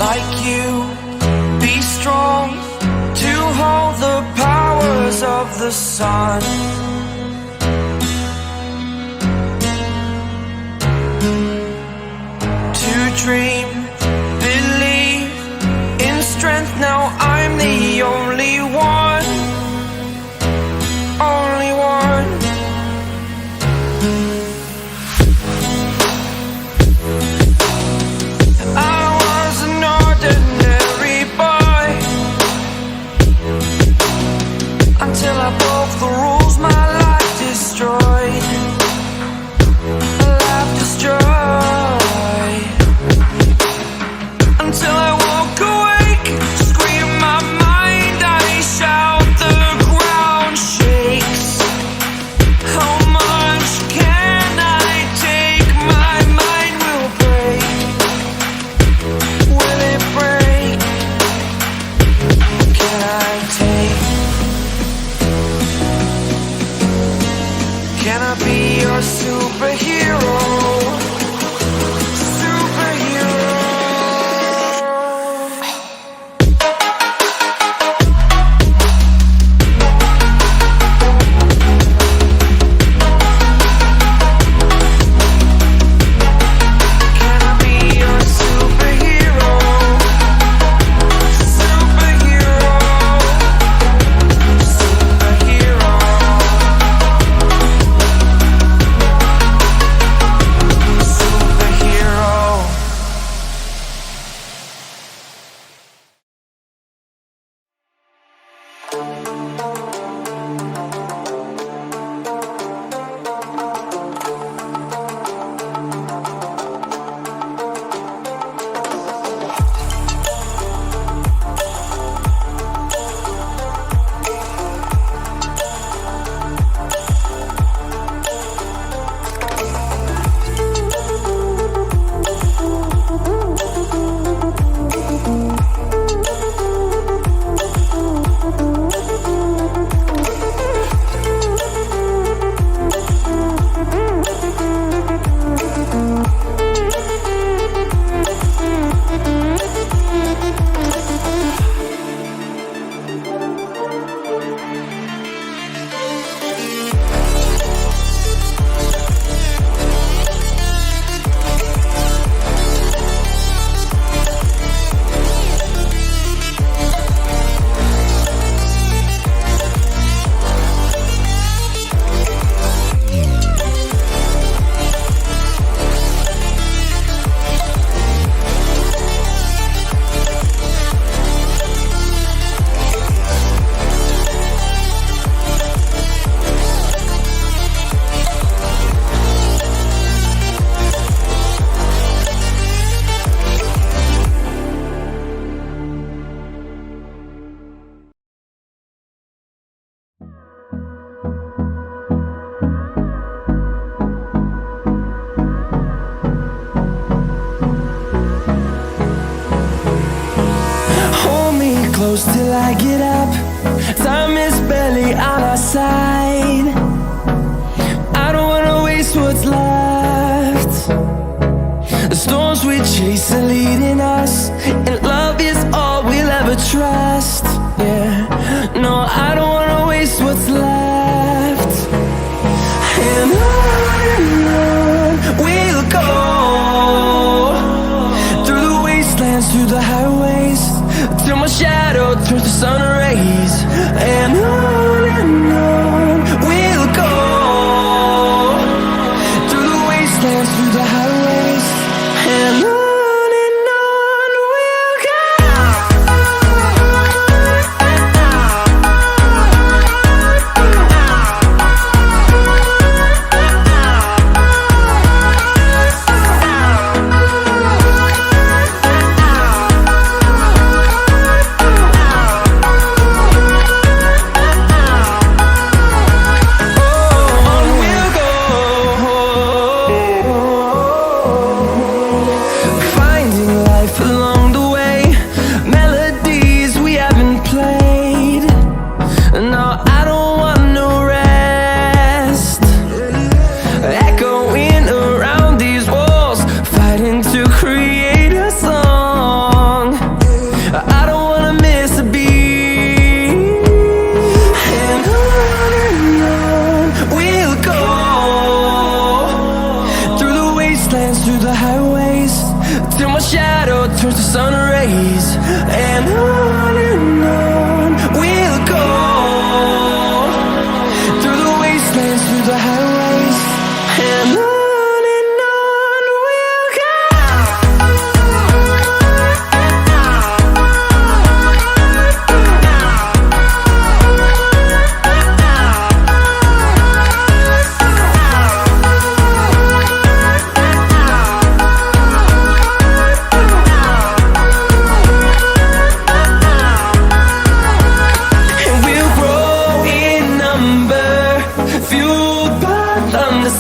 like you. Be strong to hold the powers of the sun. To dream, believe in strength. Now I'm the only one, only one. I was an ordinary boy until I broke the rules. My life destroyed, life destroyed. Until I woke awake, scream my mind, I shout, the ground shakes. How much can I take? My mind will break. Will it break? Can I take? Can I be your superhero? Close till I get up. Time is barely on our side. I don't wanna waste what's left. The storms we chase are leading us, and love is all we'll ever trust. Yeah, no, I don't wanna waste what's left. And on we'll go, through the wastelands, through the highways, till my shadow turns to sun rays. And on we'll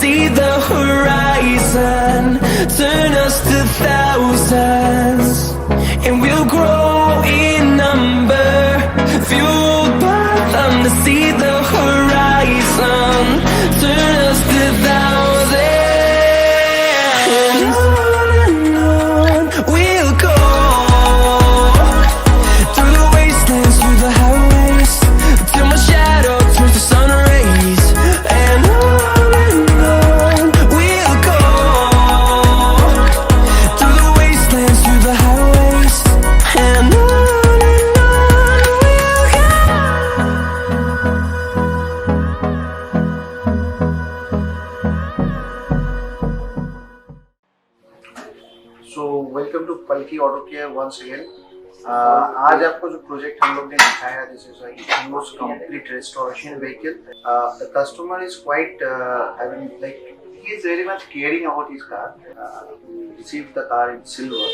see the horizon, turn us to thousands, and we'll grow in number, fueled by them to see the horizon, turn us to thousands, and on we'll go, through the wastelands, through the highways, till my shadow turns to sun rays, and on we'll go, through the wastelands, through the highways, and on we'll go. So welcome to Palki Auto Care once again. आज आपको जो project हम लोग ने दिखाया है, this is Etios complete restoration vehicle. The customer is quite, I mean, like he is very much caring about his car. He received the car in silver.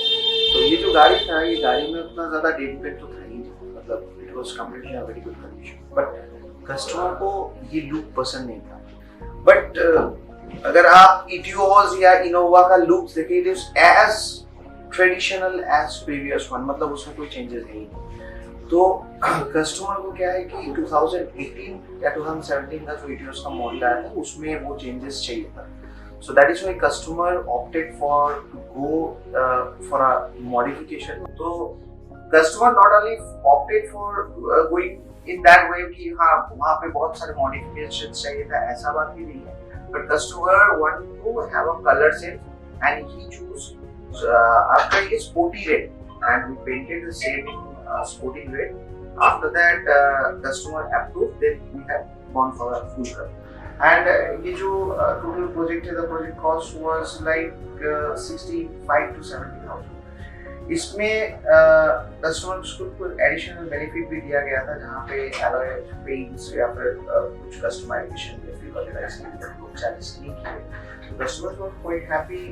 तो ये जो गाड़ी था, ये गाड़ी में उतना ज़्यादा डेंट पेंट तो था ही नहीं, मतलब it was completely in a very good condition. But customer को ये लुक पसंद नहीं था. But अगर आप Etios या इनोवा का लुक देखें, it is as traditional as previous one, मतलब उसमें कोई चेंजेस है ही नहीं. तो कस्टमर को क्या है कि 2018 या 2017 का जो Etios का मॉडल आया था उसमें वो चेंजेस चाहिए था. So that is why customer opted for to go for a modification. तो customer not only opted for going in that way कि हाँ वहाँ पे बहुत सारे मॉडिफिकेशन चाहिए था, ऐसा बात भी नहीं है. But customer want to have a colour sense and he choose after it is sporty red and we painted the same in sporty red. After that customer approved, then we have gone for a full color. And ये जो total project है, the project cost was like 65 to 70,000. इसमें customer को कुछ additional benefit भी दिया गया था, जहाँ पे एलॉय पेंट्स या फिर कुछ कस्टमाइजेशन वगैरह इसके चार्जेस नहीं किए. Customers were quite happy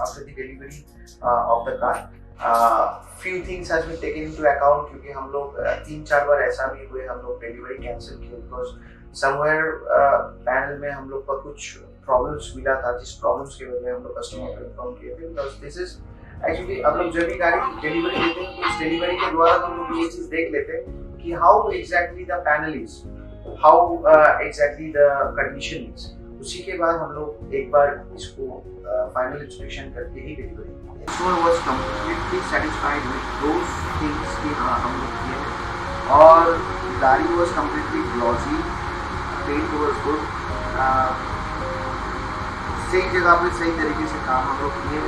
after the delivery of the car. Few things has been taken into account क्योंकि हम लोग 3-4 बार ऐसा भी हुए हम लोग डिलीवरी कैंसिल किए because somewhere पैनल में हम लोग का कुछ प्रॉब्लम्स मिला था, जिस प्रॉब्लम्स की वजह से हम लोग कस्टमर को इन्फॉर्म किए थे. because this is actually हम लोग जब भी गाड़ी डिलीवरी देते हैं तो इस डिलीवरी के द्वारा हम लोग ये चीज देख लेते हैं कि how exactly the panel is, how exactly the condition is. उसी के बाद हम लोग एक बार इसको फाइनल इंस्पेक्शन करके ही delivery. Customer was completely satisfied with those things कि हाँ हम लोग किए हैं, और गाड़ी was completely glossy, paint was good, सही जगह पे सही तरीके से काम हम लोग किए.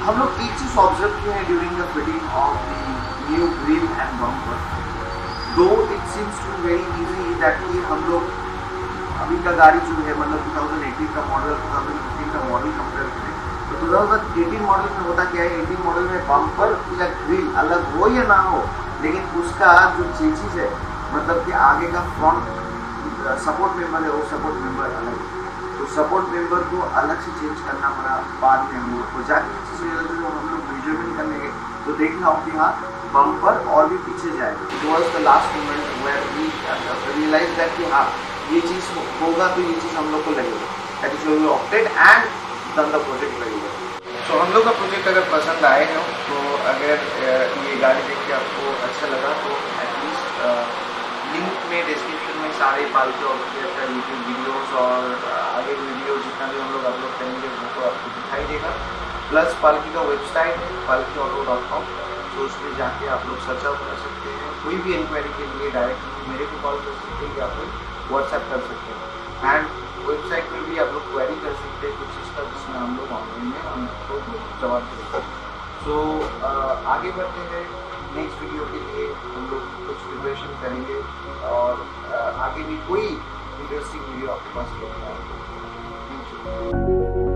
हम लोग एक चीज ऑब्जर्व किए हैं during the fitting of the new grill and bumper, though it seems to be very easy that कि हम लोग अभी का गाड़ी जो है मतलब 2018 का मॉडल 2015 का मॉडल कंपेयर करें तो 2018 मॉडल में होता क्या है, 18 मॉडल में बम्पर या ग्रिल अलग हो या ना हो, लेकिन उसका जो चेंजेस है मतलब कि आगे का फ्रंट सपोर्ट मेंबर है वो सपोर्ट मेंबर अलग है. तो सपोर्ट मेंबर को अलग से चेंज करना पड़ा. बाद में हम लोग को जाके चीज़ें जो हम लोग मेजरमेंट करने गए तो देखना हो कि हाँ बम्पर और भी पीछे जाएगा. It was the last moment where we realise that कि हाँ ये चीज़ होगा तो ये चीज़ हम लोग को लगेगा. That is we opted and done the project लगेगा. तो हम लोग का प्रोजेक्ट अगर पसंद आए हो तो अगर ये गाड़ी देख के आपको अच्छा लगा तो एटलीस्ट लिंक में डिस्क्रिप्शन में सारे पालकी ऑटो केयर का यूट्यूब वीडियोस और आगे वीडियो जितना भी हम लोग अपलोड करेंगे वो आपको दिखाई देगा. प्लस पालकी का वेबसाइट है palkiauto.com, तो उस पर जाके आप लोग सर्च आउट कर सकते हैं. कोई भी इंक्वायरी के लिए डायरेक्टली मेरे को कॉल कर सकते हैं या फिर व्हाट्सएप कर सकते हैं. एंड वेबसाइट पर भी आप लोग क्वेरी कर सकते हैं कुछ चीज़ का जिसमें हम लोग ऑनलाइन में उनको जवाब देते हैं. सो आगे बढ़ते हैं. नेक्स्ट वीडियो के लिए हम लोग कुछ प्रिपरेशन करेंगे और आगे भी कोई इंटरेस्टिंग वीडियो आपके पास लेकर आएंगे. Thank you.